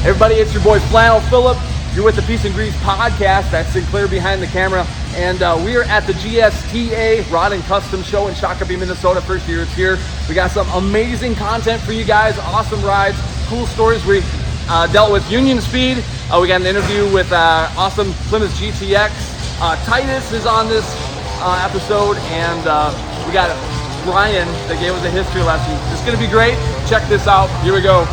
Everybody, it's your boy Flannel Phillip. You're with the Peace and Grease podcast. That's Sinclair behind the camera. And we are at the GSTA Rod Custom Show in Shakopee, Minnesota. First year it's here. We got some amazing content for you guys. Awesome rides, cool stories. We dealt with Union Speed. We got an interview with awesome Plymouth GTX. Titus is on this episode. And we got Brian that gave us a history lesson. It's going to be great. Check this out. Here we go.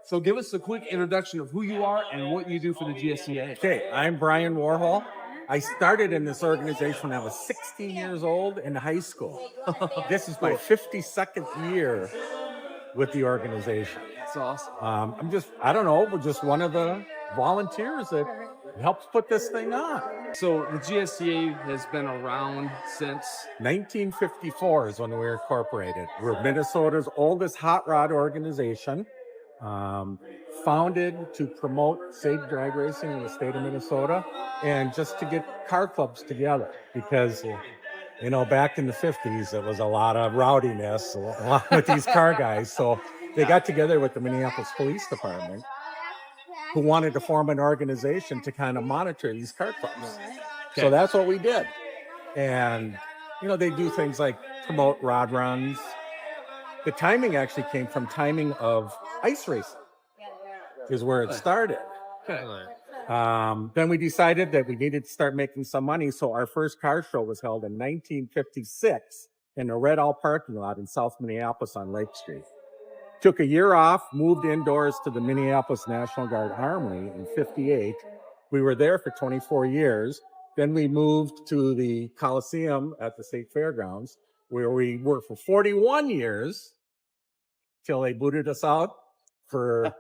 So give us a quick introduction of who you are and what you do for the GSTA. Okay, I'm Brian Warhol. I started in this organization when I was 16 years old in high school. This is my 52nd year with the organization. That's awesome. We're just one of the volunteers that helps put this thing on. So the GSTA has been around since 1954 is when we were incorporated. We're Minnesota's oldest hot rod organization. Founded to promote safe drag racing in the state of Minnesota and just to get car clubs together because, you know, back in the 50s, it was a lot of rowdiness along with these car guys. So they got together with the Minneapolis Police Department who wanted to form an organization to kind of monitor these car clubs. Okay. So that's what we did. And, you know, they do things like promote rod runs. The timing actually came from timing of ice racing is where it started. Then we decided that we needed to start making some money. So our first car show was held in 1956 in the Red Owl parking lot in South Minneapolis on Lake Street. Took a year off, moved indoors to the Minneapolis National Guard Armory in 58. We were there for 24 years. Then we moved to the Coliseum at the State Fairgrounds, where we were for 41 years till they booted us out for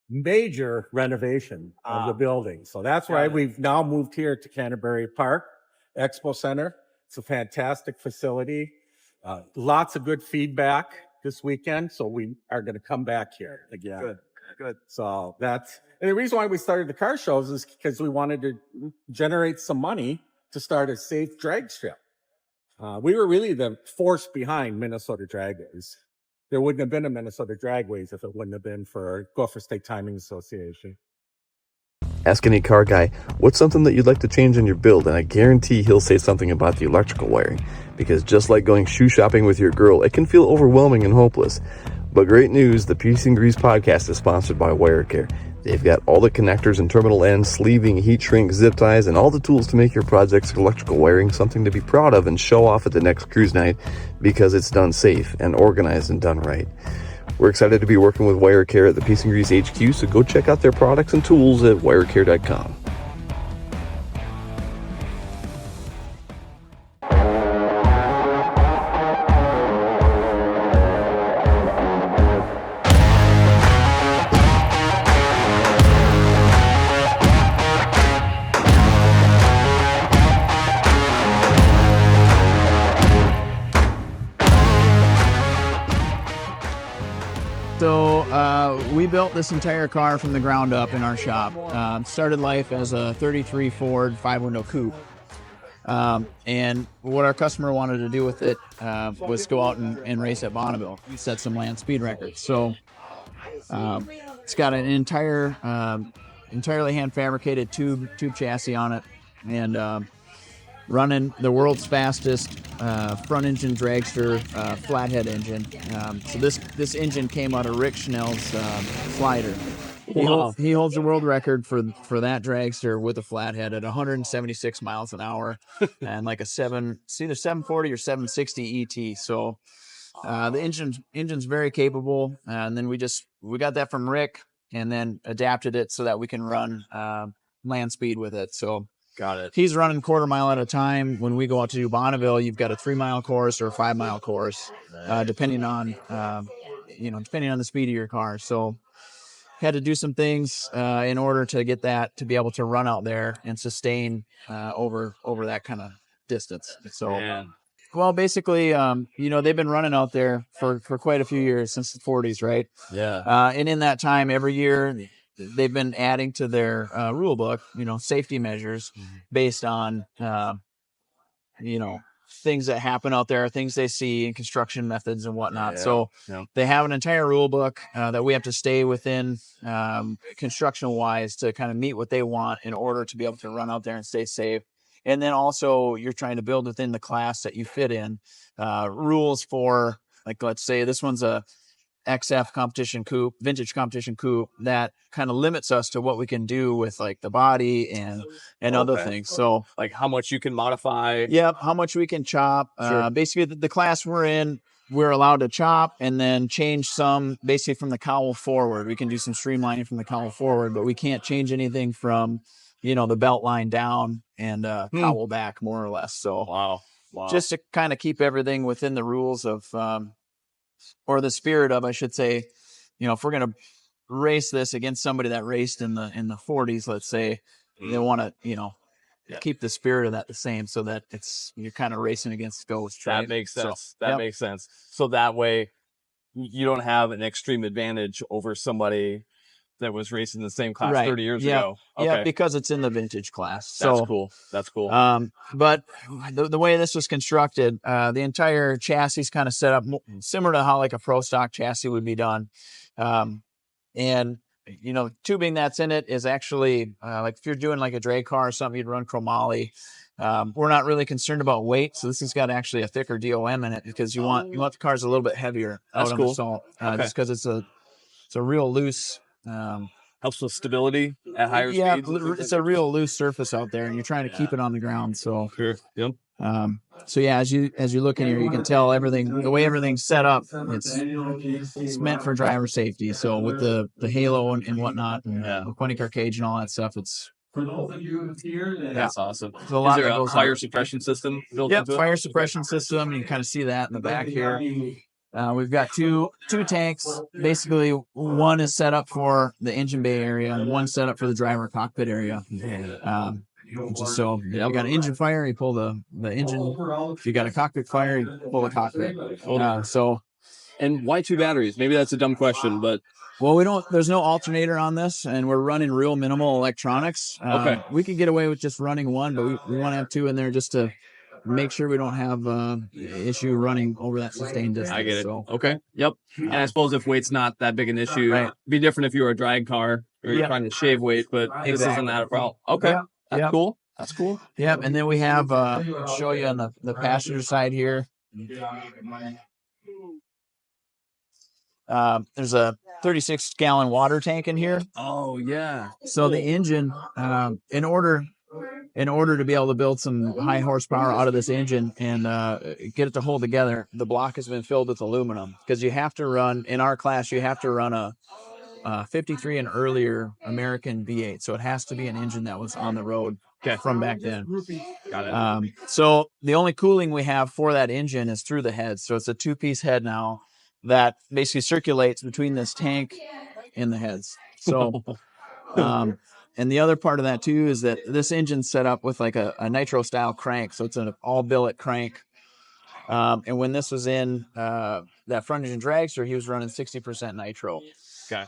major renovation of the building. So that's why we've now moved here to Canterbury Park Expo Center. It's a fantastic facility. Lots of good feedback this weekend. So we are going to come back here again. Good. So and the reason why we started the car shows is because we wanted to generate some money to start a safe drag strip. We were really the force behind Minnesota Dragways. There wouldn't have been a Minnesota Dragways if it wouldn't have been for Gopher State Timing Association. Ask any car guy, what's something that you'd like to change in your build? And I guarantee he'll say something about the electrical wiring. Because just like going shoe shopping with your girl, it can feel overwhelming and hopeless. But great news, the Peace and Grease podcast is sponsored by WireCare. They've got all the connectors and terminal ends, sleeving, heat shrink, zip ties, and all the tools to make your project's electrical wiring something to be proud of and show off at the next cruise night because it's done safe and organized and done right. We're excited to be working with WireCare at the Peace and Grease HQ, so go check out their products and tools at wirecare.com. So we built this entire car from the ground up in our shop. Started life as a 33 Ford 5-window coupe. And what our customer wanted to do with it was go out and race at Bonneville, set some land speed records. So it's got an entirely hand fabricated tube chassis on it, and running the world's fastest front engine dragster flathead engine. So this engine came out of Rick Schnell's slider. He holds the world record for that dragster with a flathead at 176 miles an hour and like it's either 740 or 760 ET. So the engine's very capable, and then we got that from Rick and then adapted it so that we can run land speed with it. So got it. He's running quarter mile at a time. When we go out to do Bonneville, you've got a 3-mile course or a 5-mile course, depending on the speed of your car. So had to do some things in order to get that to be able to run out there and sustain over that kind of distance. So, Man. well, basically, they've been running out there for quite a few years, since the 40s, right? Yeah. And in that time, every year, they've been adding to their rule book, safety measures based on, things that happen out there, things they see in construction methods and whatnot. Yeah. So Yeah. they have an entire rule book that we have to stay within construction wise to kind of meet what they want in order to be able to run out there and stay safe. And then also you're trying to build within the class that you fit in rules for, like, let's say this one's a XF competition coupe, vintage competition coupe, that kind of limits us to what we can do with like the body and other things. So like how much you can modify. Yeah, how much we can chop. Sure. Basically, the class we're in, we're allowed to chop and then change some basically from the cowl forward. We can do some streamlining from the cowl forward, but we can't change anything from, the belt line down and cowl back, more or less. So Wow. just to kind of keep everything within the rules of, or the spirit of, I should say, if we're going to race this against somebody that raced in the 40s, let's say, they want to, keep the spirit of that the same, so that you're kind of racing against ghosts. Right? That makes sense. So, Makes sense. So that way you don't have an extreme advantage over somebody that was racing the same class 30 years ago. Okay. Yeah, because it's in the vintage class. That's So cool. That's cool. But the way this was constructed, the entire chassis is kind of set up similar to how like a pro stock chassis would be done. And tubing that's in it is actually like if you're doing like a drag car or something, you'd run chromoly. We're not really concerned about weight, so this has got actually a thicker DOM in it because you want the cars a little bit heavier out on the salt, just because it's a real loose. Helps with stability at higher speeds. Yeah, it's a real loose surface out there, and you're trying to keep it on the ground. So Sure. Yep. So yeah, as you look in here, you can tell the way everything's set up. It's meant for driver safety. So with the halo and whatnot, and the pointy car cage and all that stuff, it's That's awesome. There's a lot Is there that a goes fire on. suppression system built Yep, into it? fire suppression system. You can kind of see that in the back here. We've got two tanks. Basically, one is set up for the engine bay area, and one set up for the driver cockpit area. Just so you got an engine fire, you pull the engine. If you got a cockpit fire, you pull the cockpit. And why 2 batteries? Maybe that's a dumb question, but well, there's no alternator on this, and we're running real minimal electronics. Okay. We could get away with just running one, but we want to have 2 in there just to make sure we don't have issue running over that sustained distance. I get it. So, okay. Yep. And I suppose if weight's not that big an issue, Right. it'd be different if you were a drag car or you're trying to shave weight, but this isn't that a problem. Okay. Yeah. That's cool. That's cool. Yep, and then we have show you on the passenger side here. There's a 36-gallon water tank in here. Oh yeah. So the engine, in order to be able to build some high horsepower out of this engine and get it to hold together, the block has been filled with aluminum, because you have to run, in our class, you have to run a 53 and earlier American V8. So it has to be an engine that was on the road from back then. Got it. So the only cooling we have for that engine is through the head. So it's a 2-piece head now that basically circulates between this tank and the heads. So, and the other part of that too is that this engine's set up with like a nitro style crank. So it's an all billet crank. And when this was in that front engine dragster, he was running 60% nitro. Okay.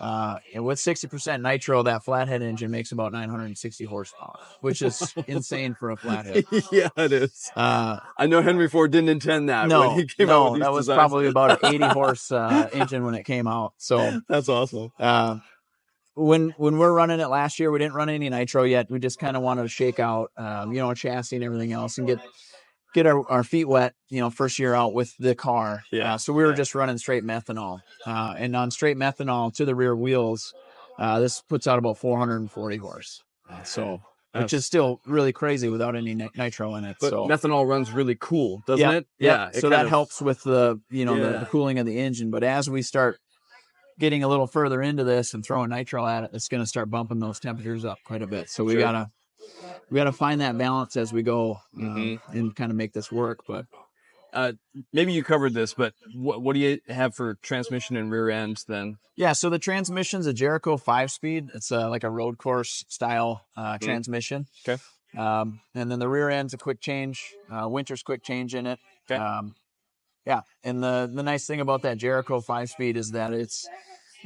And with 60% nitro, that flathead engine makes about 960 horsepower, which is insane for a flathead. Yeah, it is. I know Henry Ford didn't intend that. No, when he came out with these that was designs. probably about an 80 horse engine when it came out. So That's awesome. when we're running it last year, we didn't run any nitro yet. We just kind of wanted to shake out, chassis and everything else, and get our feet wet, first year out with the car. Yeah. So we were just running straight methanol. And on straight methanol to the rear wheels, this puts out about 440 horse. Which is still really crazy without any nitro in it. But so methanol runs really cool, doesn't it? Yeah. It So that helps with the cooling of the engine. But as we start getting a little further into this and throwing nitro at it, it's going to start bumping those temperatures up quite a bit. So we gotta find that balance as we go and kind of make this work. But maybe you covered this, but what do you have for transmission and rear end then? Yeah, so the transmission's a Jericho 5-speed. It's like a road course style transmission. Okay. And then the rear end's a quick change, winter's quick change in it. Okay. Yeah, and the nice thing about that Jericho 5-speed is that it's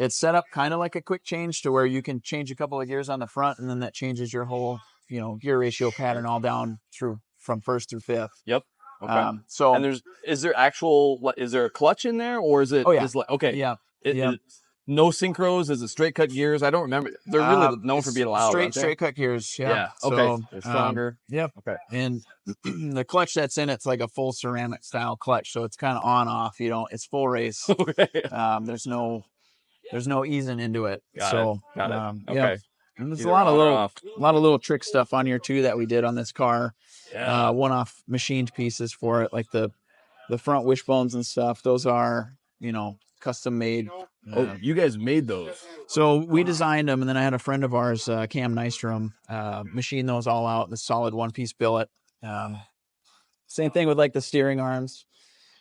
set up kind of like a quick change to where you can change a couple of gears on the front, and then that changes your whole, gear ratio pattern all down through from first through fifth. Yep. Okay. So and is there a clutch in there, or is it? Oh yeah. Okay. Yeah. No synchros? Is it straight cut gears? I don't remember. They're really known for being loud. Straight cut gears. Yeah. Yeah. Okay. So, They're stronger. Yep. Okay. And the clutch that's in it's like a full ceramic style clutch, so it's kind of on off. It's full race. Okay. There's no easing into it. Got it. Okay. Yeah. And there's Either a lot on or of off. little trick stuff on here too that we did on this car. Yeah. One-off machined pieces for it, like the front wishbones and stuff. Those are custom made. Oh, you guys made those. So we designed them, and then I had a friend of ours, Cam Nystrom, machine those all out. The solid one-piece billet. Same thing with like the steering arms.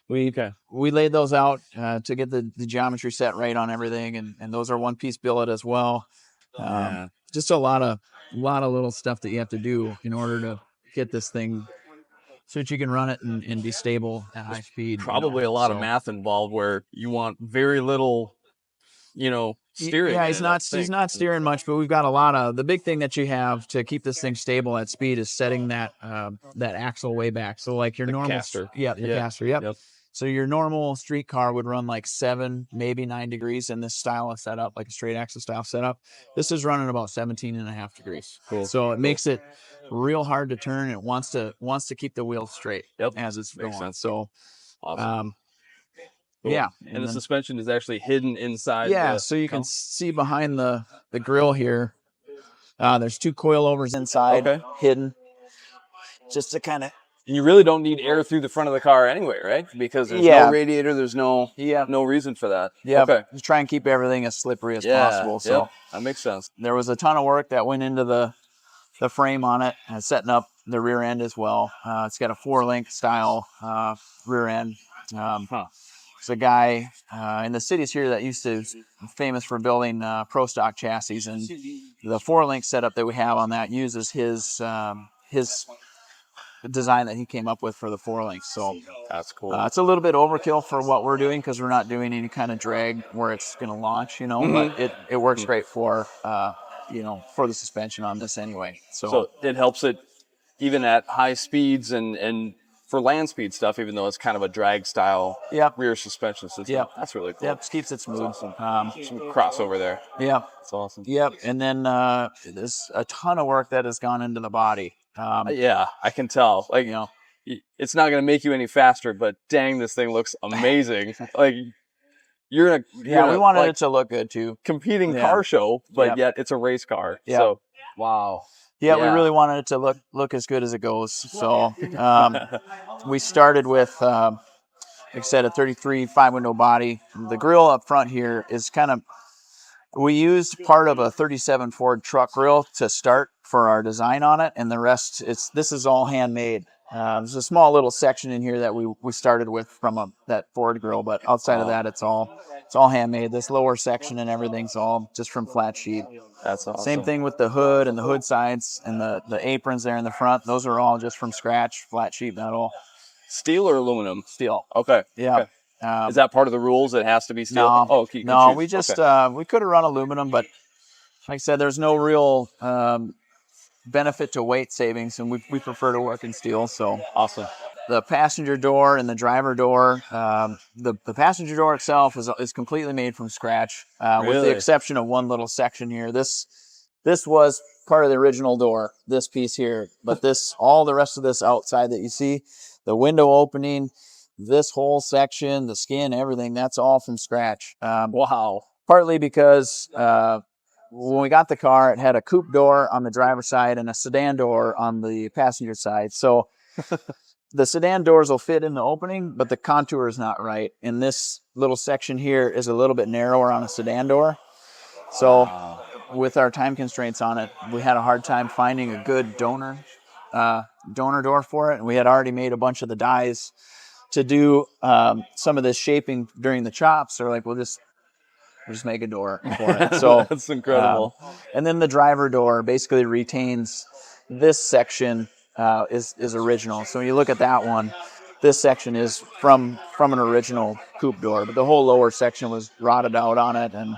We laid those out to get the geometry set right on everything, and those are one-piece billet as well. Just a lot of little stuff that you have to do in order to get this thing so that you can run it and be stable at high speed. Probably a lot of math involved where you want very little, steering. Yeah, he's not steering much, but we've got a lot of the big thing that you have to keep this thing stable at speed is setting that axle way back. So like your normal caster. Caster. Yep. So your normal street car would run like 7, maybe 9 degrees in this style of setup, like a straight axle style setup. This is running about 17.5 degrees. Cool. So it makes it real hard to turn. It wants to keep the wheel straight as it's Makes going. sense. So, awesome. Cool. Yeah. And the suspension is actually hidden inside. Yeah, so you can see behind the grill here. There's 2 coilovers inside hidden, just to kind of. And you really don't need air through the front of the car anyway, right? Because there's no radiator, there's no reason for that. Yeah. Okay. Just try and keep everything as slippery as possible. So that makes sense. there was a ton of work that went into the frame on it and setting up the rear end as well. It's got a 4-link style rear end. There's a guy in the cities here that used to famous for building pro stock chassis, and the 4-link setup that we have on that uses his design that he came up with for the 4-links. So that's cool. It's a little bit overkill for what we're doing because we're not doing any kind of drag where it's going to launch, but it works great for for the suspension on this anyway. So it helps it even at high speeds and for land speed stuff, even though it's kind of a drag style rear suspension system. Yeah, that's really cool. Yep, just keeps it smooth. Some crossover there. Yeah, that's awesome. Yep, and then there's a ton of work that has gone into the body. Yeah, I can tell. Like, it's not going to make you any faster, but dang, this thing looks amazing. Like, we wanted it to look good too. Competing car show, but yet it's a race car. Yeah. So, wow. Yeah, we really wanted it to look as good as it goes. So we started with, like I said, a 33 5-window body. The grill up front here is we used part of a 37 Ford truck grill to start for our design on it, and the rest, this is all handmade. There's a small little section in here that we started with from that Ford grill, but outside of that, it's all handmade. This lower section and everything's all just from flat sheet. That's awesome. Same thing with the hood and the hood sides and the aprons there in the front. Those are all just from scratch, flat sheet metal. Steel or aluminum? Steel. Okay. Yeah. Okay. Is that part of the rules? It has to be steel? No. Oh, okay. No, we just we could have run aluminum, but like I said, there's no real benefit to weight savings, and we prefer to work in steel. So awesome. The passenger door and the driver door, the passenger door itself is completely made from scratch, with the exception of one little section here. This was part of the original door, this piece here, but all the rest of this outside that you see, the window opening, this whole section, the skin, everything, that's all from scratch. Wow. Partly because when we got the car, it had a coupe door on the driver's side and a sedan door on the passenger side. So the sedan doors will fit in the opening, but the contour is not right. And this little section here is a little bit narrower on a sedan door. So with our time constraints on it, we had a hard time finding a good donor door for it. And we had already made a bunch of the dies to do some of this shaping during the chops, they're like, we'll just make a door for it. So That's incredible. And then the driver door basically retains this section is original. So when you look at that one, this section is from an original coupe door, but the whole lower section was rotted out on it, and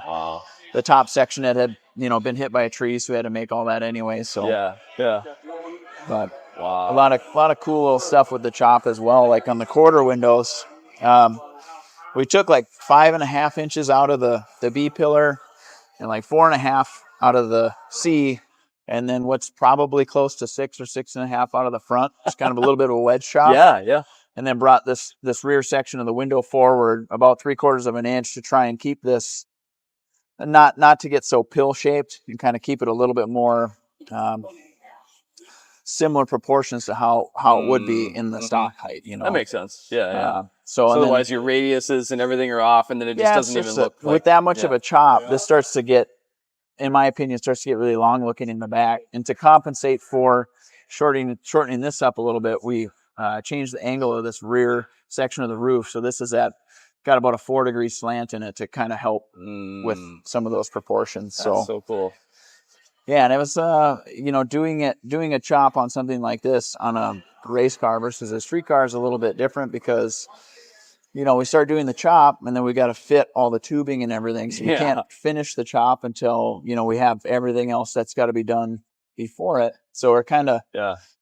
the top section had been hit by a tree, so we had to make all that anyway. So yeah. But a lot of cool little stuff with the chop as well, like on the quarter windows. We took like 5.5 inches out of the B pillar and like 4.5 out of the C, and then what's probably close to 6 or 6.5 out of the front. Just kind of a little bit of a wedge chop. Yeah. And then brought this rear section of the window forward about 3/4 of an inch to try and keep this not to get so pill shaped, and kind of keep it a little bit more similar proportions to how it would be in the stock height. That makes sense. Yeah. So otherwise your radiuses and everything are off, and then it just doesn't even look like, with that much of a chop. This starts to get, in my opinion, really long looking in the back. And to compensate for shortening this up a little bit, we changed the angle of this rear section of the roof. So this is got about a 4-degree slant in it to kind of help with some of those proportions. That's so cool. Yeah, and it was doing a chop on something like this on a race car versus a street car is a little bit different, because we start doing the chop, and then we got to fit all the tubing and everything. So you can't finish the chop until, we have everything else that's got to be done before it. So we're kind of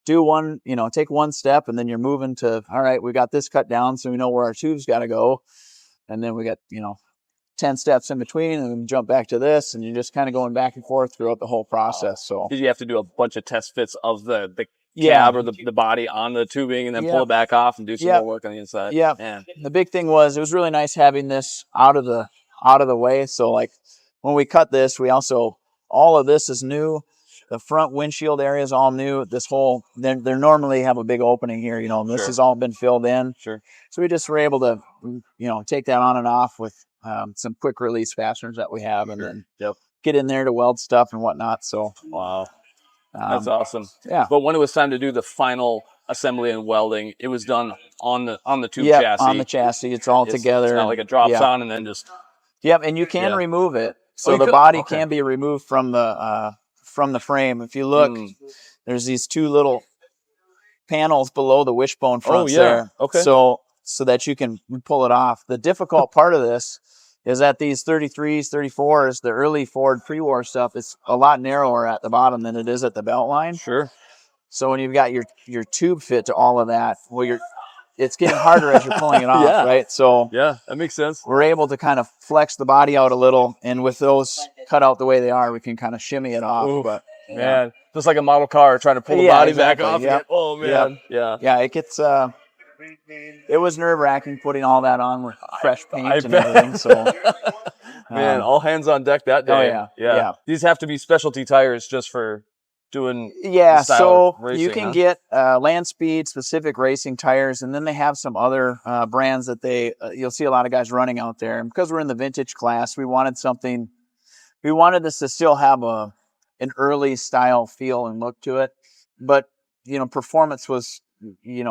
do one, take one step, and then you're moving to, all right, we got this cut down, so we know where our tubes got to go. And then we got, 10 steps in between, and then jump back to this, and you're just kind of going back and forth throughout the whole process. So did you have to do a bunch of test fits of the cab or the body on the tubing, and then pull it back off and do some more work on the inside? Yeah. Man. The big thing was, it was really nice having this out of the way. So like when we cut this, all of this is new. The front windshield area is all new. This whole, they normally have a big opening here, this has all been filled in. Sure. So we just were able to, take that on and off with some quick release fasteners that we have, and then get in there to weld stuff and whatnot. So wow, that's awesome. Yeah. But when it was time to do the final assembly and welding, it was done on the tube chassis. On the chassis, it's all together. It's not like it drops on and then just. Yep, and you can remove it. So the body can be removed from the frame. If you look, there's these two little panels below the wishbone fronts there. Okay. So that you can pull it off. The difficult part of this is that these 33s, 34s, the early Ford pre-war stuff, it's a lot narrower at the bottom than it is at the belt line. Sure. So when you've got your tube fit to all of that, it's getting harder as you're pulling it off, right? So yeah, that makes sense. We're able to kind of flex the body out a little, and with those cut out the way they are, we can kind of shimmy it off. Oof, but man, just like a model car trying to pull the body back off. Yep. Oh man, yeah. It gets it was nerve-wracking putting all that on with fresh paint and everything. So man, all hands on deck that day. Oh yeah. These have to be specialty tires just for doing so racing, you can get land speed specific racing tires, and then they have some other brands that you'll see a lot of guys running out there. And because we're in the vintage class, we wanted this to still have an early style feel and look to it, but performance was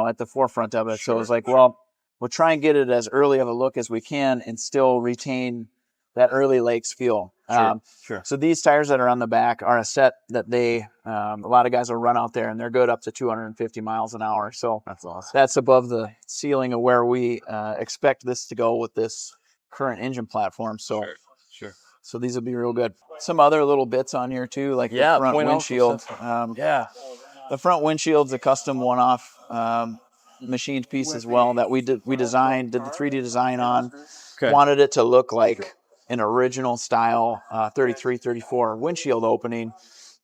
at the forefront of it. Sure. So it was like, well, we'll try and get it as early of a look as we can and still retain that early Lakes feel. Sure. So these tires that are on the back are a set that a lot of guys will run out there, and they're good up to 250 miles an hour. So that's awesome. That's above the ceiling of where we expect this to go with this current engine platform. So Sure. So these will be real good. Some other little bits on here too, like the front windshield. The front windshield's a custom one-off machined piece as well that we did the 3D design on. Okay. Wanted it to look like an original style 33, 34 windshield opening,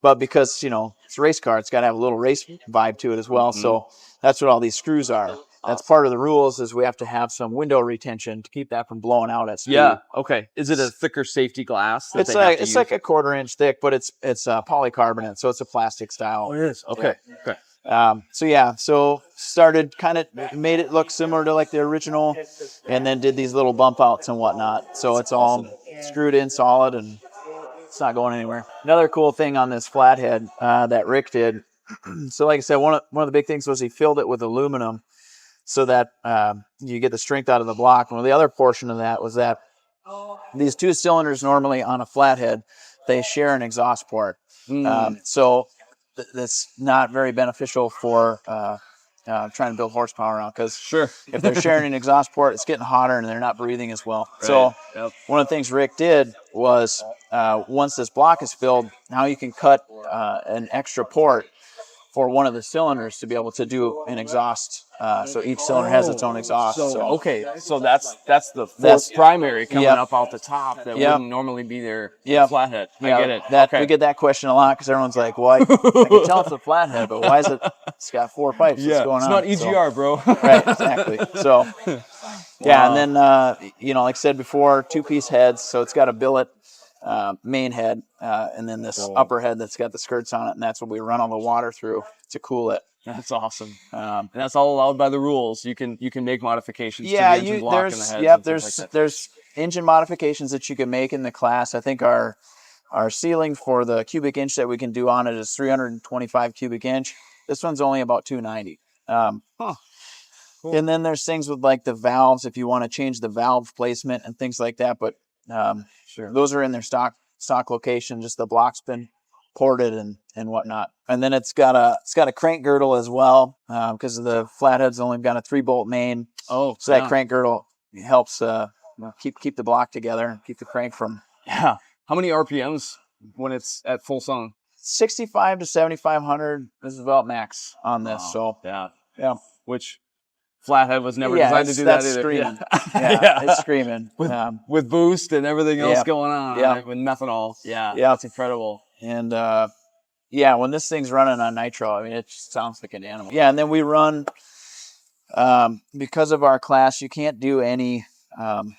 but because it's a race car, it's got to have a little race vibe to it as well. So that's what all these screws are. That's part of the rules, is we have to have some window retention to keep that from blowing out at speed. Yeah. Okay. Is it a thicker safety glass? It's like a 1/4 inch thick, but it's polycarbonate, so it's a plastic style. Oh, it is. Okay. Okay. So started made it look similar to like the original, and then did these little bump outs and whatnot. So it's all screwed in solid, and it's not going anywhere. Another cool thing on this flathead that Rick did. So like I said, one of the big things was he filled it with aluminum. so that you get the strength out of the block. And the other portion of that was that these two cylinders normally on a flathead, they share an exhaust port. So that's not very beneficial for trying to build horsepower around, because if they're sharing an exhaust port, it's getting hotter and they're not breathing as well. So one of the things Rick did was once this block is filled, now you can cut an extra port for one of the cylinders to be able to do an exhaust. So each cylinder has its own exhaust. So that's the primary coming up out the top that wouldn't normally be there. Flathead. I get it. We get that question a lot, because everyone's like, "Well, I can tell it's a flathead, but why is it? It's got 4 pipes. What's going on?" It's not EGR, bro. Right, exactly. So and then like I said before, 2-piece heads. So it's got a billet main head, and then this upper head that's got the skirts on it, and that's what we run all the water through to cool it. That's awesome. And that's all allowed by the rules. You can make modifications to the engine block and the heads. There's engine modifications that you can make in the class. I think our ceiling for the cubic inch that we can do on it is 325 cubic inch. This one's only about 290. Cool. And then there's things with like the valves, if you want to change the valve placement and things like that. But those are in their stock location. Just the block's been ported and whatnot. And then it's got a crank girdle as well, because the flathead's only got a 3-bolt main. So that crank girdle helps keep the block together and keep the crank from. Yeah. How many RPMs when it's at full song? 65 to 7,500 is about max on this. So which flathead was never designed to do that either. Screaming. It's screaming with boost and everything else going on. Right? With methanol. It's incredible. And when this thing's running on nitro, I mean, it just sounds like an animal. And then we run because of our class, you can't do any on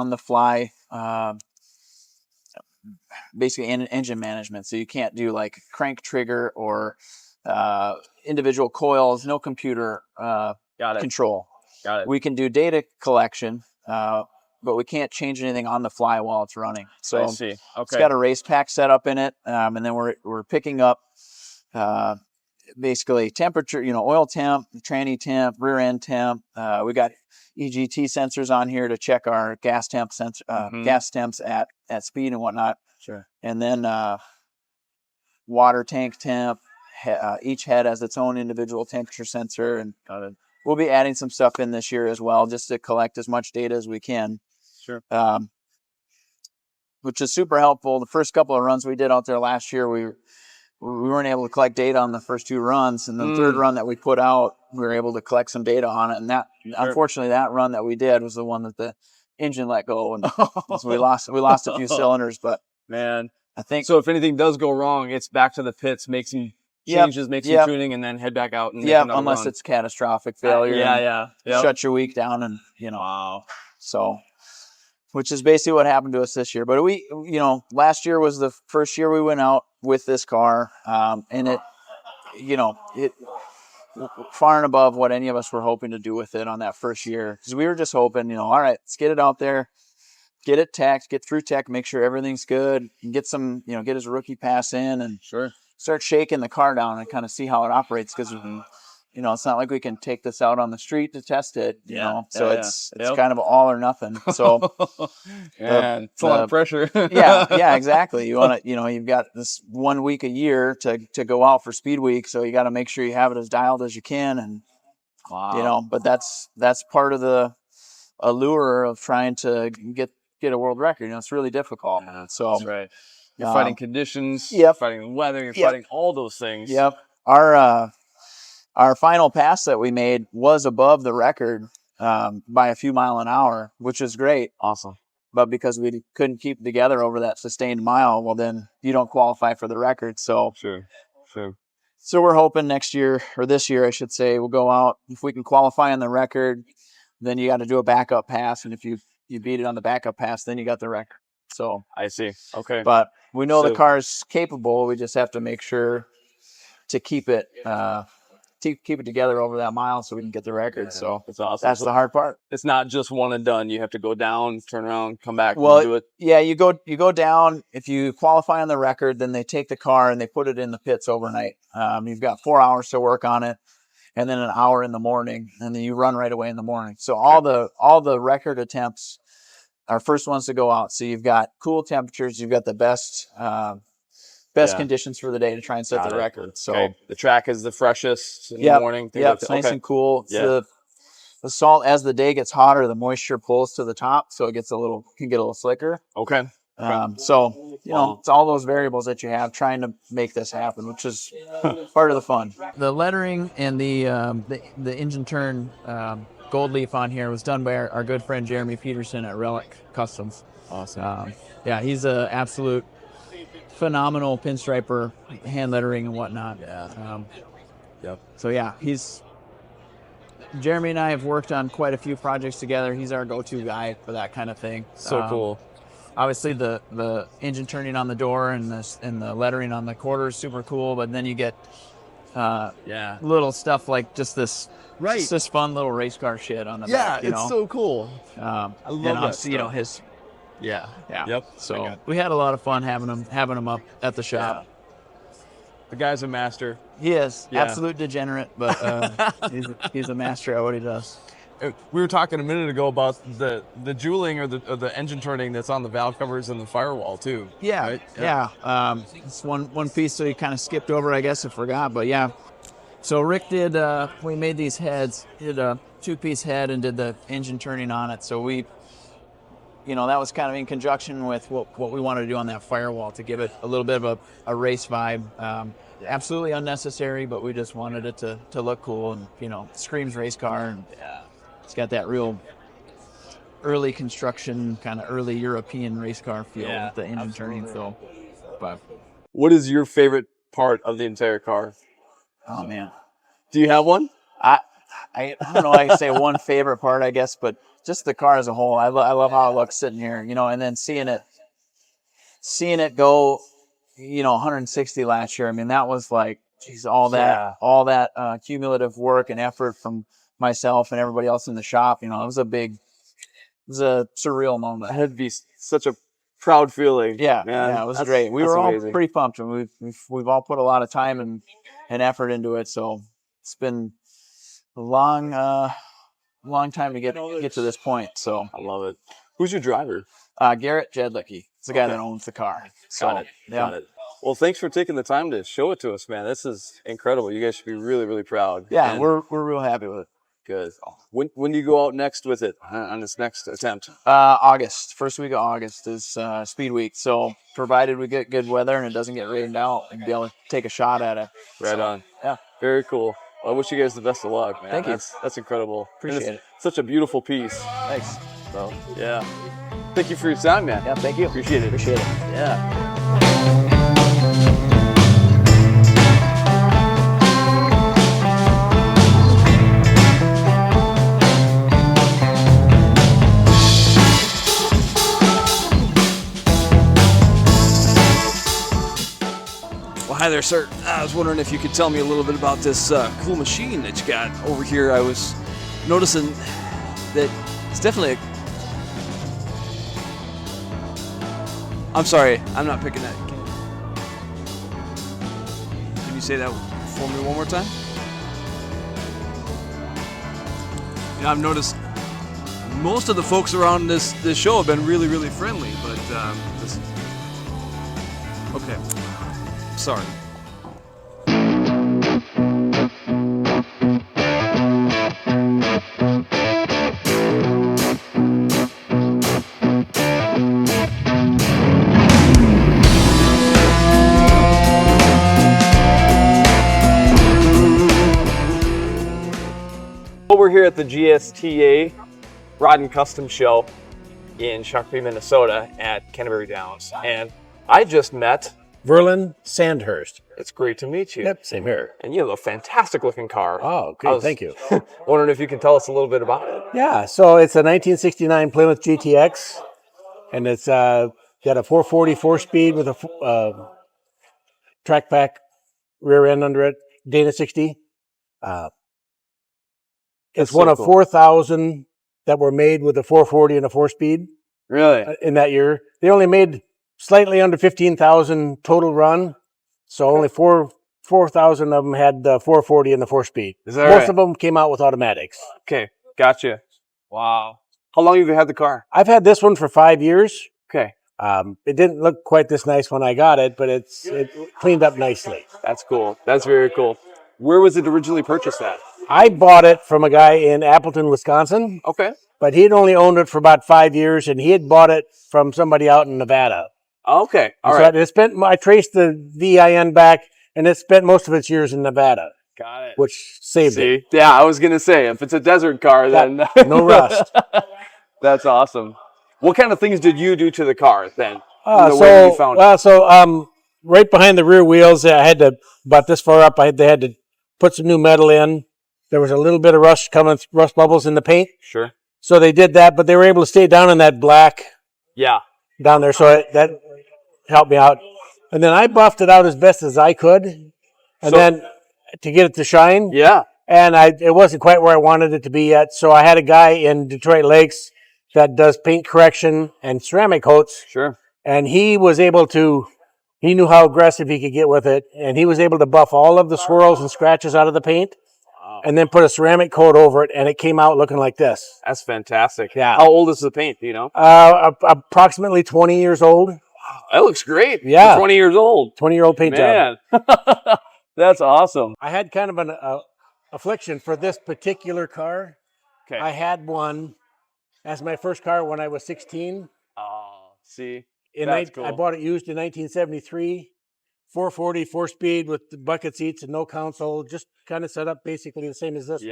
the fly basically engine management. So you can't do like crank trigger or individual coils, no computer control. Got it. We can do data collection, but we can't change anything on the fly while it's running. So I see. Okay. It's got a race pack set up in it, and then we're picking up basically temperature, oil temp, tranny temp, rear end temp. We got EGT sensors on here to check our gas temps at speed and whatnot. Sure. And then water tank temp. Each head has its own individual temperature sensor, and we'll be adding some stuff in this year as well, just to collect as much data as we can. Sure. Which is super helpful. The first couple of runs we did out there last year, we weren't able to collect data on the first 2 runs, and the third run that we put out, we were able to collect some data on it. And that, unfortunately, that run that we did was the one that the engine let go, and so we lost a few cylinders. But man, I think so. If anything does go wrong, it's back to the pits, make some changes, make some tuning, and then head back out and make another unless run. It's catastrophic failure. Shut your week down, and so. Which is basically what happened to us this year. But we, last year was the first year we went out with this car, and it far and above what any of us were hoping to do with it on that first year. Because we were just hoping, all right, let's get it out there, get it teched, get through tech, make sure everything's good, and get some, get his rookie pass in, and start shaking the car down and kind of see how it operates. Because it's not like we can take this out on the street to test it, so it's kind of all or nothing. So it's a lot of pressure. Exactly. You want to, you've got this 1 week a year to go out for Speed Week. So you got to make sure you have it as dialed as you can. And, but that's part of the allure of trying to get a world record. It's really difficult. So that's right. You're fighting conditions, fighting the weather, you're fighting all those things. Our final pass that we made was above the record by a few miles an hour, which is great. Awesome. But because we couldn't keep it together over that sustained mile, well, then you don't qualify for the record. So sure. So we're hoping next year, or this year, I should say, we'll go out. If we can qualify on the record, then you got to do a backup pass. And if you beat it on the backup pass, then you got the record. So I see. Okay. But we know the car's capable. We just have to make sure to keep it together over that mile so we can get the record. So that's awesome. That's the hard part. It's not just one and done. You have to go down, turn around, come back, and do it. Yeah, you go down. If you qualify on the record, then they take the car and they put it in the pits overnight. You've got 4 hours to work on it. and then an hour in the morning, and then you run right away in the morning. So all the record attempts are first ones to go out. So you've got cool temperatures, you've got the best conditions for the day to try and set the record. So the track is the freshest in the morning. It's nice and cool. The salt, as the day gets hotter, the moisture pulls to the top, so it can get a little slicker. Okay. So it's all those variables that you have trying to make this happen, which is part of the fun. The lettering and the engine turn gold leaf on here was done by our good friend Jeremy Peterson at Relic Customs. Awesome. He's an absolute phenomenal pinstriper, hand lettering and whatnot. So Jeremy and I have worked on quite a few projects together. He's our go-to guy for that kind of thing. So cool. Obviously, the engine turning on the door and the lettering on the quarter is super cool. But then you get little stuff like just this fun little race car shit on the back. It's so cool. I love that. Yep. So we had a lot of fun having him up at the shop. The guy's a master. He is absolute degenerate, but he's a master at what he does. We were talking a minute ago about the jeweling or the engine turning that's on the valve covers and the firewall too. Yeah, right? It's one piece that he kind of skipped over, I guess, and forgot. But yeah, so Rick did. We made these heads. He did a 2-piece head and did the engine turning on it. So we, that was kind of in conjunction with what we wanted to do on that firewall to give it a little bit of a race vibe. Absolutely unnecessary, but we just wanted it to look cool and screams race car, and it's got that real early construction kind of early European race car feel with the engine turning. So, but what is your favorite part of the entire car? Oh man, do you have one? I don't know. I can say one favorite part, I guess, but just the car as a whole. I love how it looks sitting here, and then seeing it go. 160 last year. I mean, that was like, geez, all that cumulative work and effort from myself and everybody else in the shop. It was a surreal moment. That'd be such a proud feeling. Yeah, it was great. We were all pretty pumped, and we've all put a lot of time and effort into it. So it's been a long time to get to this point. So I love it. Who's your driver? Garrett Jedlicki. It's the guy that owns the car. Got it. Well, thanks for taking the time to show it to us, man. This is incredible. You guys should be really, really proud. Yeah, and we're real happy with it. Good. When do you go out next with it on this next attempt? August. First week of August is Speed Week. So provided we get good weather and it doesn't get rained out, we'll be able to take a shot at it. Right on. Yeah. Very cool. Well, I wish you guys the best of luck, man. Thank you. That's incredible. Appreciate it. Such a beautiful piece. Thanks. So, yeah. Thank you for your time, man. Yeah, thank you. Appreciate it. Yeah. Well, hi there, sir. I was wondering if you could tell me a little bit about this cool machine that you got over here. I was noticing that it's definitely I'm sorry, I'm not picking that. Can you say that for me one more time? I've noticed most of the folks around this show have been really, really friendly, but okay. Sorry. We're here at the GSTA Rod Custom Show in Shakopee, Minnesota at Canterbury Downs, and I just met Verlin Sandhurst. It's great to meet you. Yep, same here. And you have a fantastic looking car. Oh, great, thank you. Wondering if you can tell us a little bit about it. Yeah, so it's a 1969 Plymouth GTX, and it's got a 440 4-speed with a track pack rear end under it, Dana 60. It's one of 4,000 that were made with a 440 and a 4-speed. Really? In that year. They only made slightly under 15,000 total run. So only four 4,000 of them had the 440 and the 4-speed. Is that Most right? of them came out with automatics. Okay, gotcha. Wow. How long have you had the car? I've had this one for 5 years. Okay, It didn't look quite this nice when I got it, but it cleaned up nicely. that's cool. That's very cool. Where was it originally purchased at? I bought it from a guy in Appleton, Wisconsin, Okay. but he'd only owned it for about 5 years, and he had bought it from somebody out in Nevada. Okay. All So right. I traced the VIN back, and it spent most of its years in Nevada, Got it. which saved it. See? Yeah, I was gonna say if it's a desert car, then No rust. That's awesome. What kind of things did you do to the car then? In the way that you found it? Right behind the rear wheels, I had to, about this far up, they had to put some new metal in. There was a little bit of rust bubbles in the paint. Sure. So they did that, but they were able to stay down in that black Yeah. down there. So that helped me out. And then I buffed it out as best as I could. And then to get it to shine. Yeah. And it wasn't quite where I wanted it to be yet. So I had a guy in Detroit Lakes that does paint correction and ceramic coats. Sure. And he knew how aggressive he could get with it. And he was able to buff all of the swirls and scratches out of the paint. And then put a ceramic coat over it, and it came out looking like this. That's fantastic. Yeah. How old is the paint? Do you know? Approximately 20 years old. Wow, that looks great. Yeah. For 20 years old. 20-year-old paint job. Man. That's awesome. I had kind of an affliction for this particular car. Okay. I had one as my first car when I was 16. Oh, see. I bought it used in 1973. 440, 4-speed with the bucket seats and no console, just kind of set up basically the same as this one.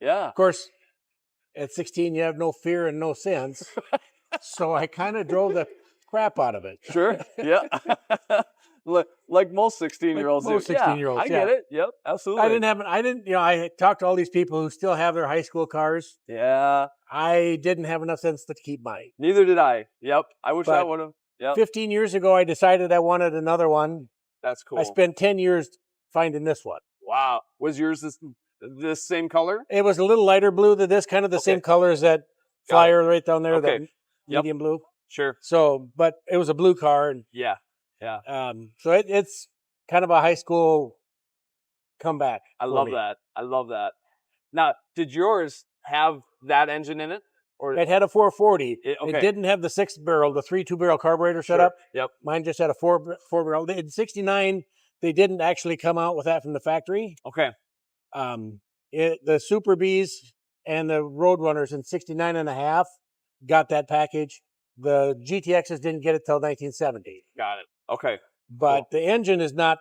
Yeah. Of course, at 16, you have no fear and no sense. So I kind of drove the crap out of it. Sure. Yeah. Like most 16-year-olds Most do. 16-year-olds, I get it. Yep, absolutely. I talked to all these people who still have their high school cars. Yeah. I didn't have enough sense to keep mine. Neither did I. Yep. I wish I But would have. Yep. 15 years ago, I decided I wanted another one. That's cool. I spent 10 years finding this one. Wow. Was yours this same color? It was a little lighter blue than this, kind of the same color as that Flyer right down there, that medium blue. Sure. So, but it was a blue car. And, Yeah. so it's kind of a high school comeback. I love that. Now, did yours have that engine in it? Or It had a 440. okay. It didn't have the 6-barrel, the 2-barrel carburetor set up. Yep. Mine just had a 4-barrel. In 69, they didn't actually come out with that from the factory. Okay. The Super Bs and the Roadrunners in 69 and a half got that package. The GTXs didn't get it till 1970. Got it. Okay. But the engine is not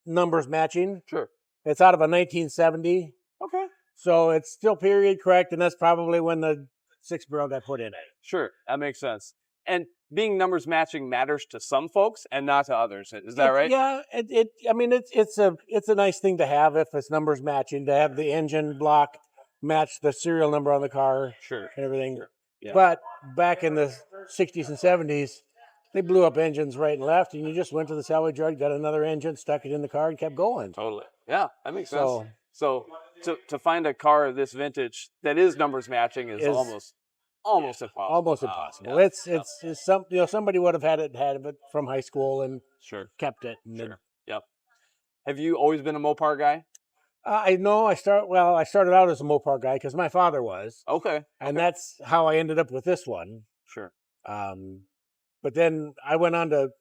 numbers matching. Sure. It's out of a 1970. Okay. So it's still period correct, and that's probably when the 6-barrel got put in it. Sure. That makes sense. And being numbers matching matters to some folks and not to others. Is that right? Yeah. It's a nice thing to have if it's numbers matching, to have the engine block match the serial number on the car. Sure. And everything. Sure. Yeah. But back in the 60s and 70s, they blew up engines right and left, and you just went to the salvage yard, got another engine, stuck it in the car, and kept going. Totally. Yeah, that makes sense. So to find a car of this vintage that is numbers matching is almost impossible. Almost impossible. Yeah. It's somebody would have had it from high school and kept it. And Yep. Have you always been a Mopar guy? I know. I started out as a Mopar guy because my father was. Okay. And that's how I ended up with this one. Sure. But then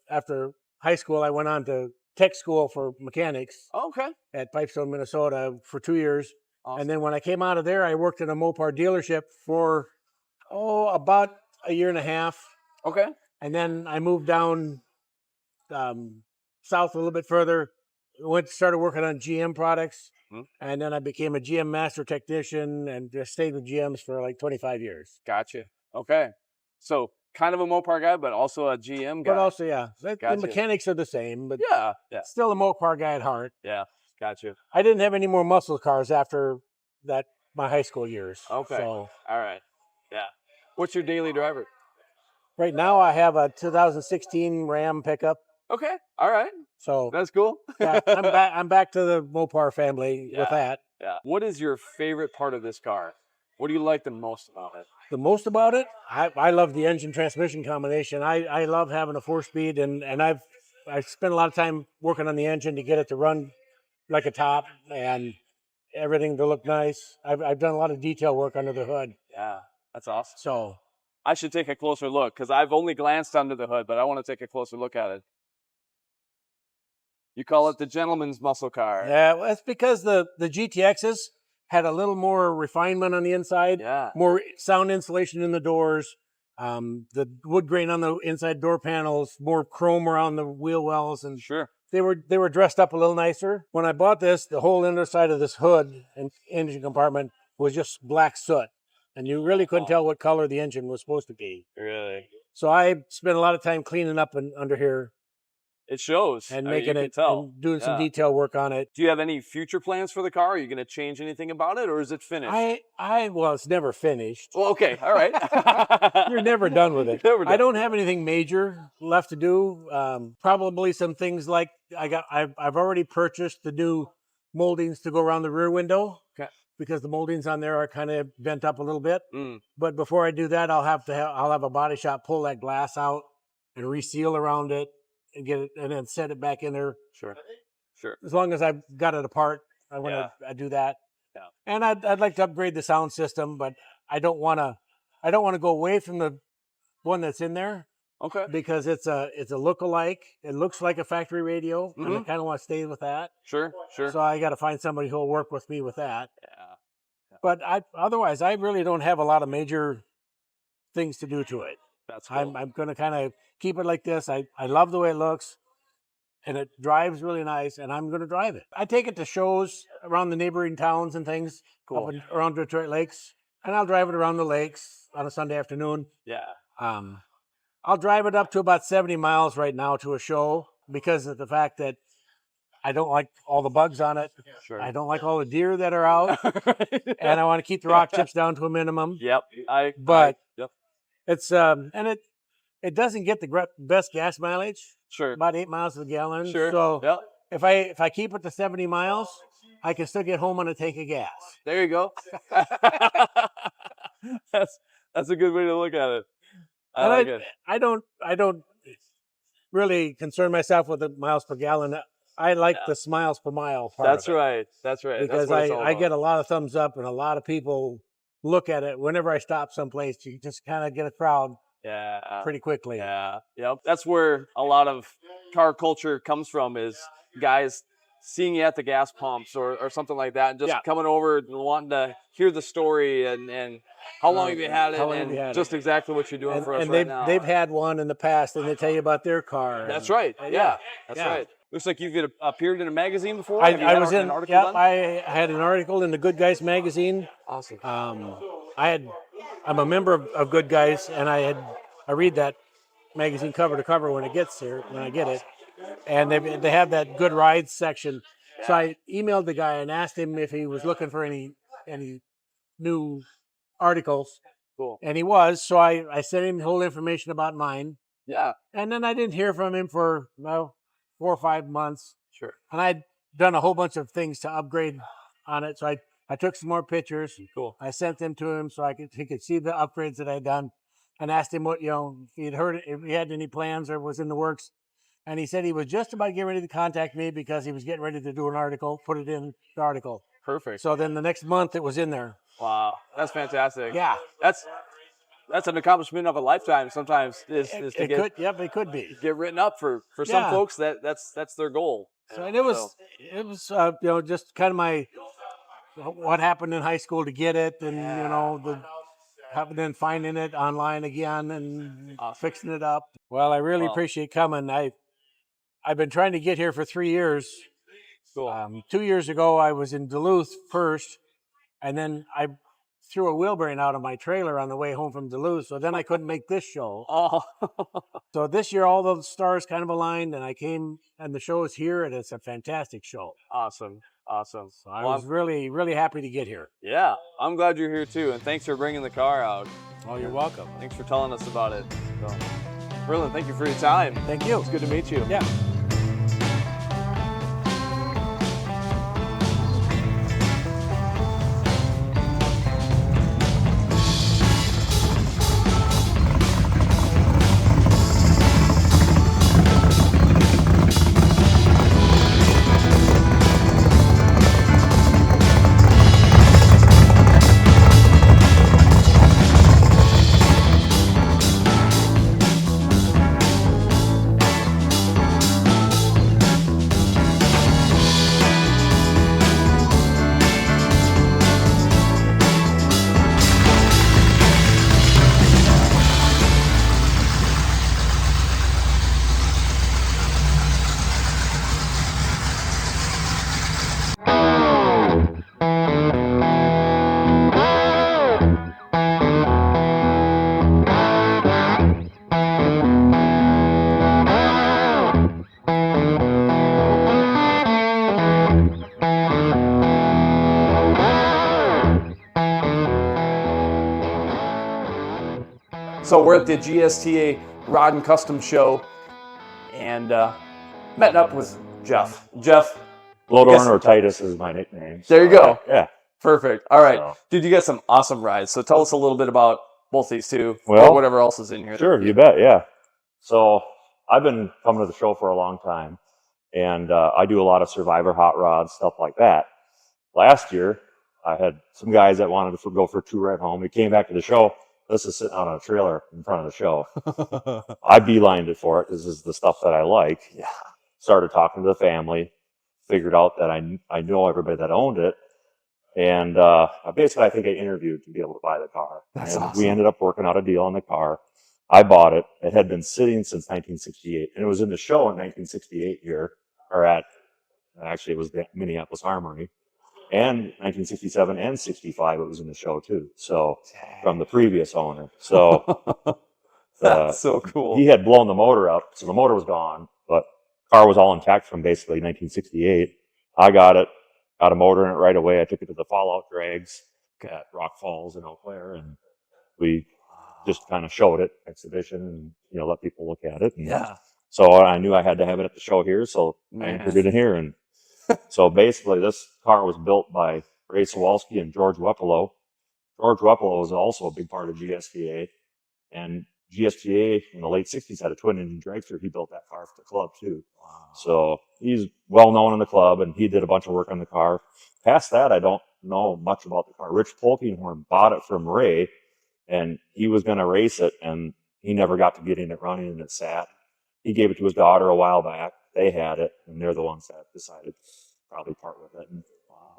after high school, I went on to tech school for mechanics. Okay. At Pipestone, Minnesota for 2 years. Awesome. And then when I came out of there, I worked in a Mopar dealership for, about a year and a half. Okay. And then I moved down south a little bit further. Started working on GM products. Mm-hmm. And then I became a GM master technician and just stayed with GMs for like 25 years. Gotcha. Okay. So kind of a Mopar guy, but also a GM guy. But also, yeah. Gotcha. The mechanics are the same, but yeah. Still a Mopar guy at heart. Yeah. Gotcha. I didn't have any more muscle cars after my high school years. Okay. So, all right. Yeah. What's your daily driver? Right now I have a 2016 Ram pickup. Okay. All right. So that's cool. Yeah, I'm back to the Mopar family with that. Yeah. What is your favorite part of this car? What do you like the most about it? The most about it? I love the engine transmission combination. I love having a 4-speed, and I've I spent a lot of time working on the engine to get it to run like a top and everything to look nice. I've done a lot of detail work under the hood. Yeah, that's awesome. So I should take a closer look because I've only glanced under the hood, but I want to take a closer look at it. You call it the gentleman's muscle car. yeah, well, that's because the GTXs had a little more refinement on the inside, Yeah. more sound insulation in the doors, the wood grain on the inside door panels, more chrome around the wheel wells, and Sure. they were dressed up a little nicer. When I bought this, the whole underside of this hood and engine compartment was just black soot, and you really couldn't tell what color the engine was supposed to be. Really? So I spent a lot of time cleaning up under here It shows. and I mean, making you it can tell. and doing some Yeah. detail work on it. Do you have any future plans for the car? Are you going to change anything about it, or is it finished? Well, it's never finished. Well, okay, all right. You're never done with it. Never done. I don't have anything major left to do. Probably some things like I've already purchased the new moldings to go around the rear window. Okay. Because the moldings on there are kind of bent up a little bit. Mm. But before I do that, I'll have a body shop pull that glass out and reseal around it and get it and then set it back in there. Sure. Sure. As long as I've got it apart, I want to do that. Yeah. And I'd like to upgrade the sound system, but I don't want to go away from the one that's in there Okay. because it's a look-alike. It looks like a factory radio, and I kind of want to stay with that. Sure. Sure. So I got to find somebody who'll work with me with that. Yeah. But otherwise, I really don't have a lot of major things to do to it. That's cool. I'm going to kind of keep it like this. I love the way it looks, and it drives really nice, and I'm going to drive it. I take it to shows around the neighboring towns and things Cool. up and around Detroit Lakes, and I'll drive it around the lakes on a Sunday afternoon. Yeah. I'll drive it up to about 70 miles right now to a show because of the fact that I don't like all the bugs on it. Sure. I don't like all the deer that are out, and I want to keep the rock chips down to a minimum. Yep. Yep. It's and it doesn't get the best gas mileage, Sure. about 8 miles to the gallon. Sure. So Yep. if I keep it to 70 miles, I can still get home on a tank of gas. There you go. That's a good way to look at it. I like it. I don't really concern myself with the miles per gallon. I like the miles per mile part. That's of it right. That's right. because That's what it's all I about. get a lot of thumbs up and a lot of people look at it whenever I stop someplace. You just kind of get a crowd Yeah. pretty quickly. Yeah. Yep. That's where a lot of car culture comes from, is guys seeing you at the gas pumps or something like that, and just coming over and wanting to hear the story and how long have you had it, how long have and you had just exactly what you're doing for us and right now. they've had one in the past, and they tell you about their car. That's and- right. Yeah. That's Yeah. right. Looks like you've appeared in a magazine before. Have you I had was an in. article Yep, done? I had an article in the Good Guys magazine. Awesome. I'm a member of Good Guys, and I read that magazine cover to cover when it gets here, when I get it, and they have that good rides section. So I emailed the guy and asked him if he was looking for any new articles, Cool. and he was. So I sent him the whole information about mine, Yeah. and then I didn't hear from him for 4 or 5 months. Sure. And I'd done a whole bunch of things to upgrade on it. So I took some more pictures. Cool. I sent them to him so he could see the upgrades that I'd done, and asked him if he had heard, if he had any plans or was in the works. And he said he was just about getting ready to contact me because he was getting ready to do an article, put it in the article. Perfect. So then the next month it was in there. Wow. That's fantastic. Yeah. That's an accomplishment of a lifetime. Sometimes is to It could be. get written up for some Yeah. folks. That's their goal. So and it was just kind of what happened in high school to get it, and then finding it online again and fixing it up. Well, I really appreciate coming. I've been trying to get here for 3 years. Cool. 2 years ago, I was in Duluth first, and then I threw a wheel bearing out of my trailer on the way home from Duluth, so then I couldn't make this show. Oh. So this year, all the stars kind of aligned, and I came, and the show is here, and it's a fantastic show. Awesome. So I was really, really happy to get here. Yeah, I'm glad you're here too, and thanks for bringing the car out. Oh, you're welcome. Thanks for telling us about it. So, Brilliant. Thank you for your time. Thank you. It's good to meet you. Yeah. So we're at the GSTA Rod and Custom Show, and met up with Jeff. Jeff. Blowdorn or Titus is my nickname. There you go. Yeah. Perfect. All right. So. Dude, you got some awesome rides. So tell us a little bit about both these two, Well, or whatever else is in here. Sure, you bet, yeah. So I've been coming to the show for a long time, and I do a lot of Survivor hot rods, stuff like that. Last year, I had some guys that wanted to go for a tour at home. We came back to the show. This is sitting out on a trailer in front of the show. I beelined it for it. This is the stuff that I like. Yeah. Started talking to the family. Figured out that I know everybody that owned it. And basically, I think I interviewed to be able to buy the car. That's and awesome. We ended up working out a deal on the car. I bought it. It had been sitting since 1968. And it was in the show in 1968 here, actually, it was the Minneapolis Armory. And 1967 and 65, it was in the show too. So from the previous owner. So that's so cool. He had blown the motor up, so the motor was gone, but the car was all intact from basically 1968. I got it, got a motor in it right away. I took it to the Fallout drags at Rock Falls in Eau Claire, and we just kind of showed it, exhibition, and let people look at it. And yeah. So I knew I had to have it at the show here, so I entered it in here. And so basically, this car was built by Ray Sawalski and George Wepelo. George Wepelo was also a big part of GSTA, and GSTA in the late 60s had a twin-engine dragster. He built that car for the club too. Wow. So he's well known in the club, and he did a bunch of work on the car. Past that, I don't know much about the car. Rich Polkinghorn bought it from Ray, and he was going to race it, and he never got to getting it running, and it sat. He gave it to his daughter a while back. They had it, and they're the ones that decided to probably part with it. And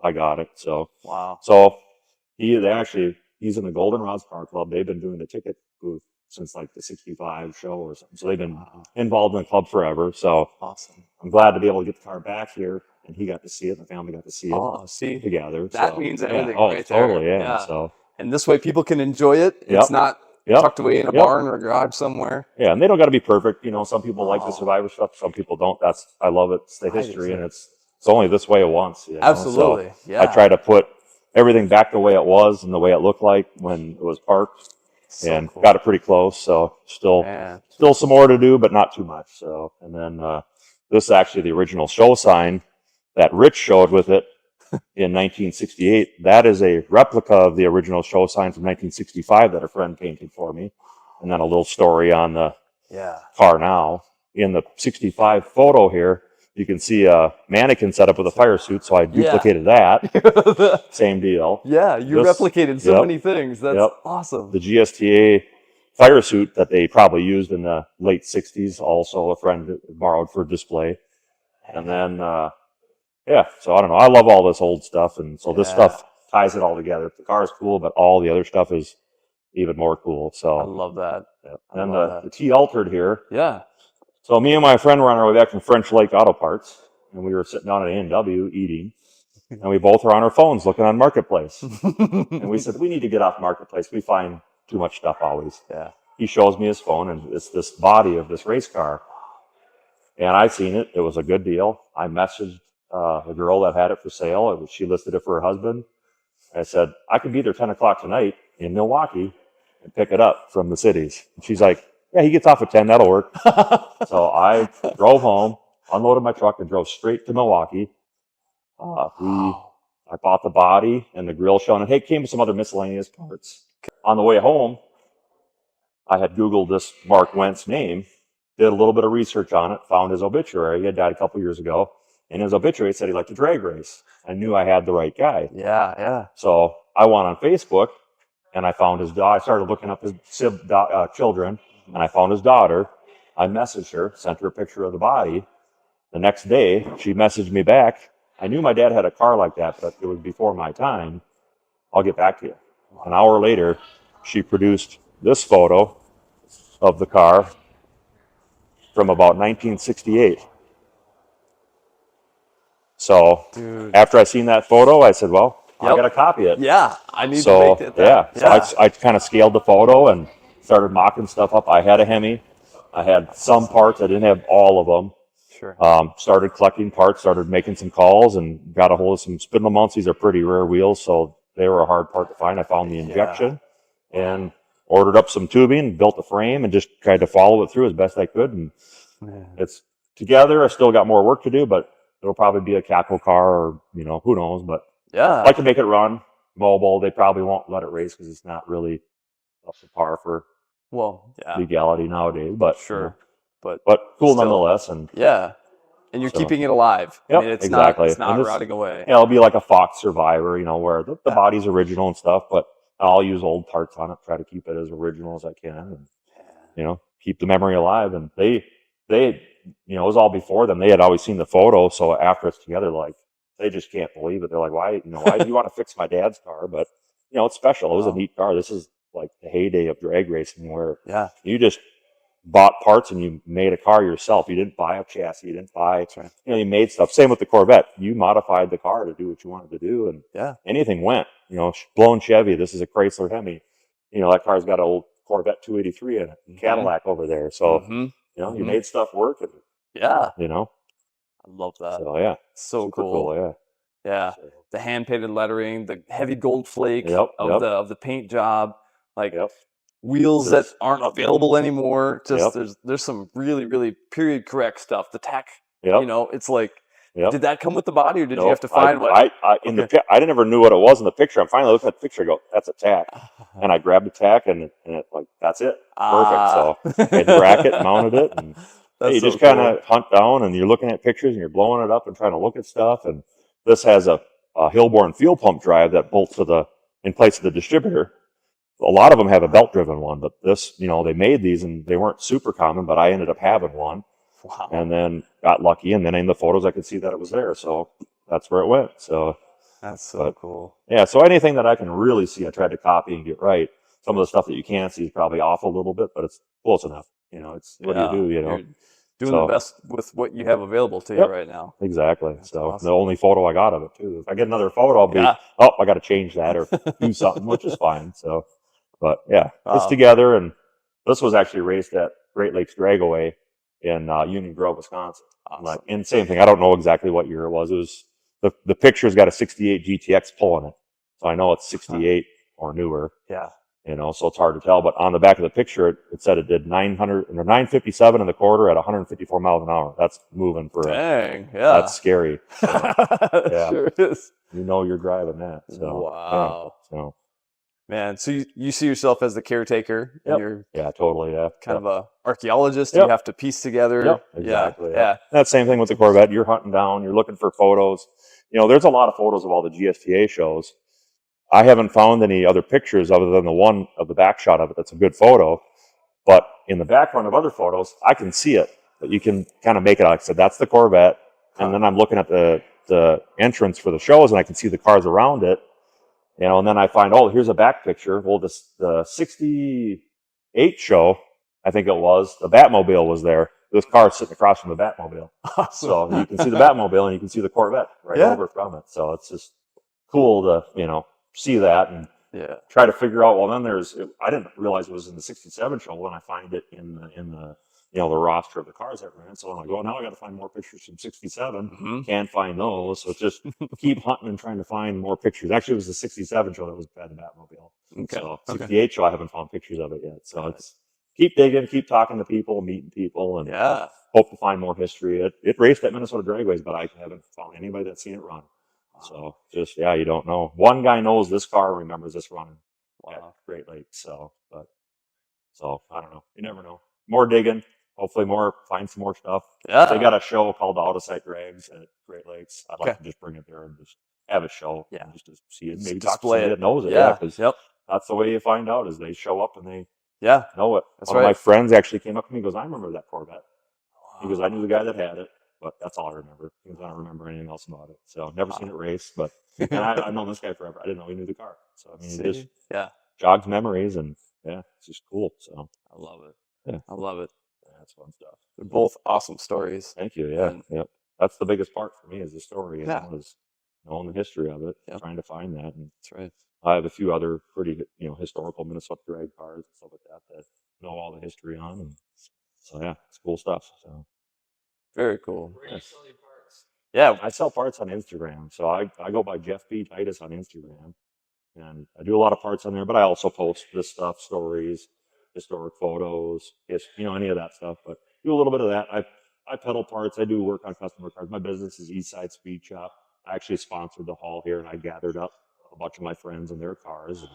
I got it. So wow. So he's in the Goldenrods Car Club. They've been doing the ticket booth since like the 65 show or something. So they've been involved in the club forever. So awesome. I'm glad to be able to get the car back here, and he got to see it, and the family got to see it. Oh, see, together. That means everything right totally, there. Yeah. So and this way people can enjoy it. It's not tucked away in a barn or a garage somewhere. Yeah, and they don't got to be perfect. Some people like the Survivor stuff, some people don't. I love it. It's the history, and it's only this way once. Absolutely. So I try to put everything back the way it was and the way it looked like when it was parked, and got it pretty close. So still some more to do, but not too much. So, and then this is actually the original show sign that Rich showed with it in 1968. That is a replica of the original show sign from 1965 that a friend painted for me. And then a little story on the car now. In the 65 photo here, you can see a mannequin set up with a fire suit, so I duplicated that. Same deal. Yeah, you replicated so many things. That's awesome. The GSTA fire suit that they probably used in the late 60s, also a friend borrowed for display. And then, so I don't know. I love all this old stuff, and so this stuff ties it all together. The car is cool, but all the other stuff is even more cool. So I love that. And the T-altered here. Yeah. So me and my friend were on our way back from French Lake Auto Parts, and we were sitting down at A&W eating, and we both were on our phones looking on Marketplace. And we said, we need to get off Marketplace. We find too much stuff always. Yeah. He shows me his phone, and it's this body of this race car. And I seen it. It was a good deal. I messaged the girl that had it for sale. She listed it for her husband. I said, I could be there 10 o'clock tonight in Milwaukee and pick it up from the cities. And she's like, yeah, he gets off at 10. That'll work. So I drove home, unloaded my truck, and drove straight to Milwaukee. I bought the body and the grill shown, and hey, came with some other miscellaneous parts. On the way home, I had Googled this Mark Wentz name, did a little bit of research on it, found his obituary. He had died a couple years ago. And his obituary said he liked to drag race. I knew I had the right guy. Yeah. So I went on Facebook, and I found his daughter. I started looking up his children, and I found his daughter. I messaged her, sent her a picture of the body. The next day, she messaged me back. I knew my dad had a car like that, but it was before my time. I'll get back to you. An hour later, she produced this photo of the car from about 1968. So after I seen that photo, I said, well, I got to copy it. Yeah, I need to make it. So I kind of scaled the photo and started mocking stuff up. I had a Hemi. I had some parts. I didn't have all of them. Sure. Started collecting parts, started making some calls, and got a hold of some spindle mounts. These are pretty rare wheels, so they were a hard part to find. I found the injection, and ordered up some tubing, built a frame, and just tried to follow it through as best I could. And it's together. I still got more work to do, but it'll probably be a cackle car, or who knows. But I'd like to make it run mobile. They probably won't let it race because it's not really up to par for legality nowadays. But sure, but cool still, nonetheless. And and you're keeping it alive. Yep, I mean, it's exactly. not rotting away. It'll be like a Fox Survivor, where the body's original and stuff, but I'll use old parts on it, try to keep it as original as I can, and keep the memory alive. And they it was all before them. They had always seen the photo, so after it's together, like, they just can't believe it. They're like, why do you want to fix my dad's car? But it's special. It was a neat car. This is like the heyday of drag racing, where you just bought parts and you made a car yourself. You didn't buy a chassis. You didn't buy, you made stuff. Same with the Corvette. You modified the car to do what you wanted to do, and anything went. Blown Chevy. This is a Chrysler Hemi. That car's got an old Corvette 283 in it, Cadillac over there. So you made stuff work. And, I love that. So yeah, so super cool. Yeah. The hand painted lettering, the heavy gold flake of the paint job, like wheels that aren't available anymore. Just there's some really, really period correct stuff. The tack, it's like, did that come with the body, or did you have to find one? I never knew what it was in the picture. I'm finally looking at the picture. I go, that's a tack, and I grabbed the tack, and it, like, that's it, perfect. So I had to rack it, mounted it, and you just kind of hunt down, and you're looking at pictures, and you're blowing it up and trying to look at stuff. And this has a Hillborn fuel pump drive that bolts in place of the distributor. A lot of them have a belt-driven one, but this, they made these, and they weren't super common, but I ended up having one. Wow. And then got lucky, and then in the photos I could see that it was there, so that's where it went. So that's so cool. Yeah, so anything that I can really see, I tried to copy and get right. Some of the stuff that you can't see is probably off a little bit, but it's close enough. It's what do you do, You're doing the best with what you have available to you right now. Exactly. That's so awesome. The only photo I got of it too. If I get another photo, I'll be, I got to change that or do something, which is fine. So, but it's together, and this was actually raced at Great Lakes Dragaway in Union Grove, Wisconsin. Awesome. And same thing. I don't know exactly what year it was. It was the picture's got a 68 GTX pulling it, so I know it's 68 or newer. Yeah. So it's hard to tell. But on the back of the picture, it said it did 957 in the quarter at 154 miles an hour. That's moving for that's scary. So, Sure is. You're driving that. So wow. So. Man, so you see yourself as the caretaker. Yep. You're totally. Kind of a archaeologist. You have to piece together. Yep. Exactly. Yeah. That same thing with the Corvette. You're hunting down. You're looking for photos. There's a lot of photos of all the GSTA shows. I haven't found any other pictures other than the one of the back shot of it. That's a good photo. But in the background of other photos, I can see it. But you can kind of make it. Like I said, that's the Corvette. And then I'm looking at the entrance for the shows, and I can see the cars around it. And then I find, here's a back picture. Well, the 68 show, I think it was, the Batmobile was there. This car sitting across from the Batmobile. Awesome. So you can see the Batmobile and you can see the Corvette right over from it. So it's just cool to, see that and try to figure out, I didn't realize it was in the 67 show when I find it in the the roster of the cars that ran. So I'm like, now I got to find more pictures from 67. Mm-hmm. Can't find those. So just keep hunting and trying to find more pictures. Actually, it was the 67 show that was had the Batmobile. Okay. So 68 show, I haven't found pictures of it yet. So it's keep digging, keep talking to people, meeting people, and hope to find more history. It raced at Minnesota Dragways, but I haven't found anybody that's seen it run. So just, you don't know. One guy knows this car, remembers this running at Great Lakes. So I don't know. You never know. More digging. Hopefully find some more stuff. Yeah. They got a show called Out of Sight Drags at Great Lakes. I'd like to just bring it there and just have a show. Yeah. Just to see it. Maybe display it. That knows it. Yeah. Because that's the way you find out is they show up and they know it. That's One of my friends actually came up to me and goes, I remember that Corvette. He goes, I knew the guy that had it, but that's all I remember. He goes, I don't remember anything else about it. So never seen it race, but and I've known this guy forever. I didn't know he knew the car. So I mean, it just jogs memories, and it's just cool. So I love it. Yeah. I love it. That's fun stuff. They're both awesome stories. Thank you. Yeah. That's the biggest part for me is the story. Is knowing the history of it, trying to find that. And that's right. I have a few other pretty, historical Minnesota drag cars and stuff like that know all the history on. And so it's cool stuff. So very cool. Yes. Yeah, I sell parts on Instagram. So I go by Jeff P. Titus on Instagram. And I do a lot of parts on there, but I also post this stuff, stories, historic photos, any of that stuff. But do a little bit of that. I pedal parts. I do work on customer cars. My business is Eastside Speed Shop. I actually sponsored the haul here, and I gathered up a bunch of my friends and their cars and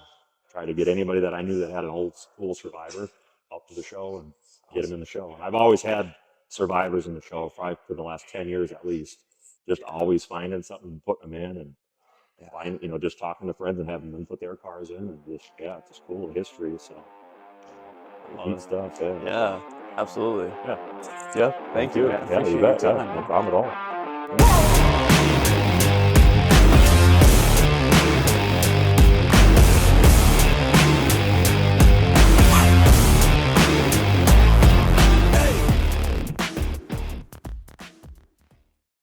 tried to get anybody that I knew that had an old school Survivor up to the show and get them in the show. And I've always had Survivors in the show for the last 10 years at least. Just always finding something and putting them in and find, just talking to friends and having them put their cars in and just, it's just cool history. So neat stuff. Yeah, absolutely. Yeah. Yeah, thank you. Yeah, you Appreciate bet. your Yeah, time. no problem at all.